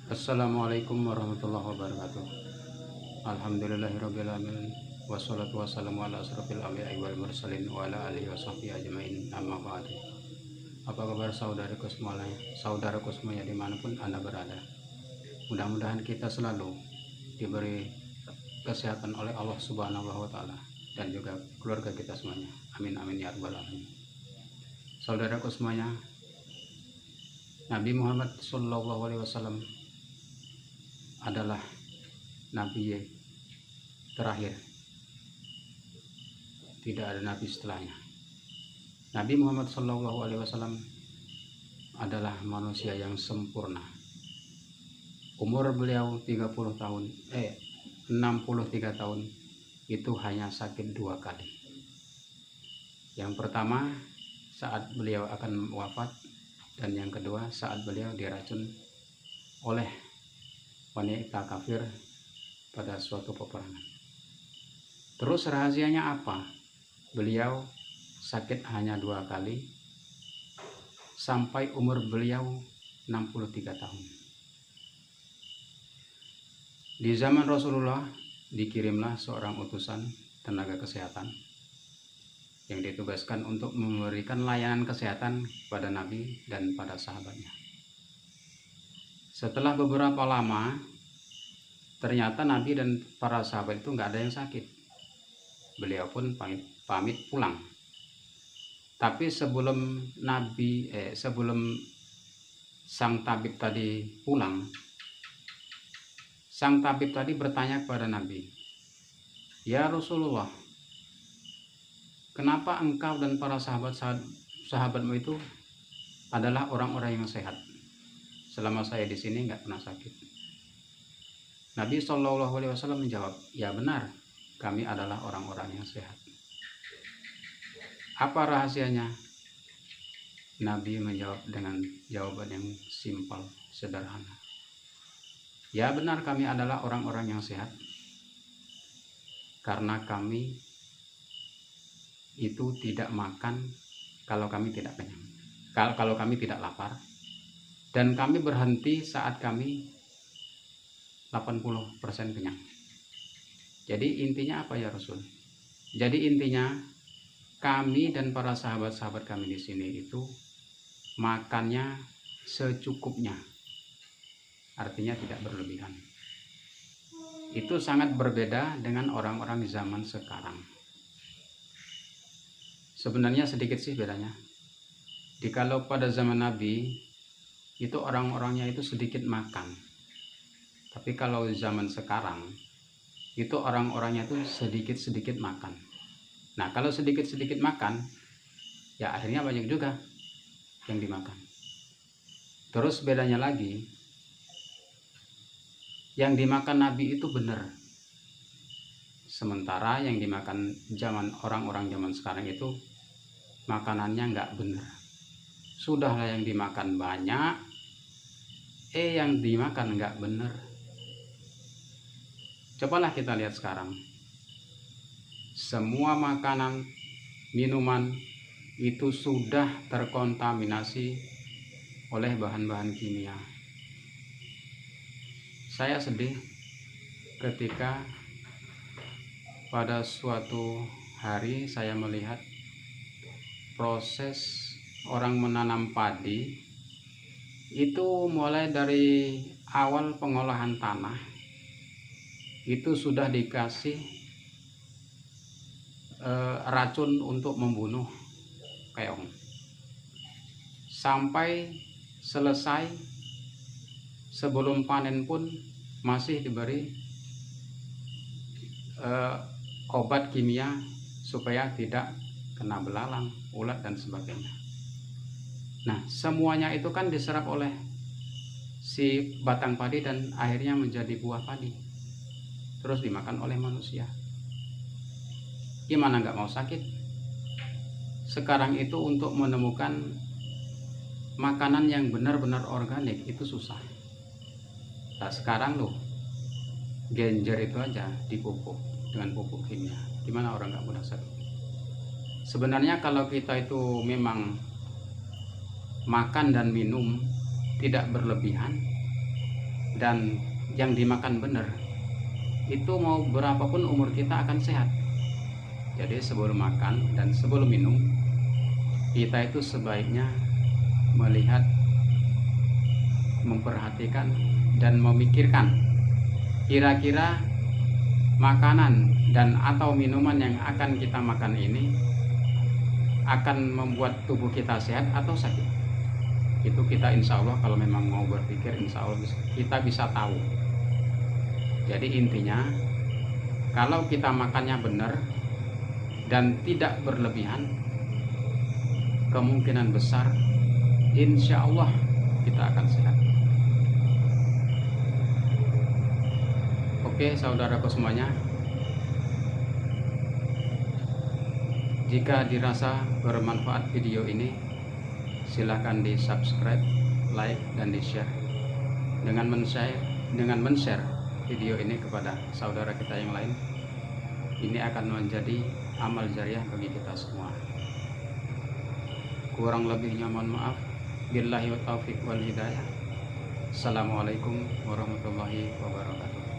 Assalamualaikum warahmatullahi wabarakatuh. Alhamdulillahirabbil alamin. Wassalatu wassalamu ala asrofil anbiya'i wal mursalin wa ala alihi washabbihi ajmain. Amma ba'du. Apa kabar saudaraku semuanya dimanapun Anda berada? Mudah-mudahan kita selalu diberi kesehatan oleh Allah Subhanahu wa taala dan juga keluarga kita semuanya. Amin amin ya rabbal alamin. Saudaraku semuanya, Nabi Muhammad sallallahu alaihi wasallam adalah nabi terakhir. Tidak ada nabi setelahnya. Nabi Muhammad SAW adalah manusia yang sempurna. Umur beliau 63 tahun itu hanya sakit 2 kali. Yang pertama saat beliau akan wafat, dan yang kedua saat beliau diracun oleh wanita kafir pada suatu peperangan. Terus rahasianya apa? Beliau sakit hanya 2 kali sampai umur beliau 63 tahun. Di zaman Rasulullah dikirimlah seorang utusan tenaga kesehatan yang ditugaskan untuk memberikan layanan kesehatan pada Nabi dan pada sahabatnya. Setelah beberapa lama, ternyata Nabi dan para sahabat itu nggak ada yang sakit. Beliau pun pamit pulang. Tapi sebelum sang tabib tadi pulang, sang tabib tadi bertanya kepada Nabi, "Ya Rasulullah, kenapa engkau dan para sahabatmu itu adalah orang-orang yang sehat? Selama saya di sini nggak pernah sakit." Nabi Shallallahu Alaihi Wasallam menjawab, "Ya benar, kami adalah orang-orang yang sehat." Apa rahasianya? Nabi menjawab dengan jawaban yang simpel, sederhana. Ya benar, kami adalah orang-orang yang sehat karena kami itu tidak makan kalau kami tidak kenyang, kalau kami tidak lapar, dan kami berhenti saat kami 80% kenyang. Jadi intinya apa ya Rasul? Jadi intinya kami dan para sahabat-sahabat kami di sini itu makannya secukupnya. Artinya tidak berlebihan. Itu sangat berbeda dengan orang-orang di zaman sekarang. Sebenarnya sedikit sih bedanya. Kalau pada zaman Nabi itu orang-orangnya itu sedikit makan. Tapi kalau zaman sekarang itu orang-orangnya itu sedikit-sedikit makan. Nah, kalau sedikit-sedikit makan, ya akhirnya banyak juga yang dimakan. Terus bedanya lagi, yang dimakan Nabi itu benar. Sementara yang dimakan orang-orang zaman sekarang itu makanannya nggak benar. Sudahlah yang dimakan banyak, yang dimakan nggak benar. Cobalah kita lihat sekarang. Semua makanan, minuman itu sudah terkontaminasi oleh bahan-bahan kimia. Saya sedih ketika pada suatu hari saya melihat proses orang menanam padi itu mulai dari awal pengolahan tanah itu sudah dikasih racun untuk membunuh keong. Sampai selesai, sebelum panen pun masih diberi obat kimia supaya tidak kena belalang, ulat dan sebagainya. Nah, semuanya itu kan diserap oleh si batang padi dan akhirnya menjadi buah padi, terus dimakan oleh manusia. Gimana nggak mau sakit? Sekarang itu untuk menemukan makanan yang benar-benar organik itu susah. Nah, sekarang loh, genjer itu aja dipupuk dengan pupuk kimia. Gimana orang nggak mudah sakit? Sebenarnya kalau kita itu memang makan dan minum tidak berlebihan, dan yang dimakan benar, itu mau berapapun umur kita akan sehat. Jadi sebelum makan dan sebelum minum, kita itu sebaiknya melihat, memperhatikan, dan memikirkan kira-kira makanan dan atau minuman yang akan kita makan ini akan membuat tubuh kita sehat atau sakit. Itu kita insya Allah kalau memang mau berpikir, insya Allah kita bisa tahu. Jadi intinya, kalau kita makannya benar dan tidak berlebihan, kemungkinan besar insya Allah kita akan sehat. Oke saudaraku semuanya, jika dirasa bermanfaat video ini, silahkan di subscribe, like, dan di share. Dengan men-share video ini kepada saudara kita yang lain, ini akan menjadi amal jariah bagi kita semua. Kurang lebihnya mohon maaf. Billahi wa taufiq wal hidayah. Assalamualaikum warahmatullahi wabarakatuh.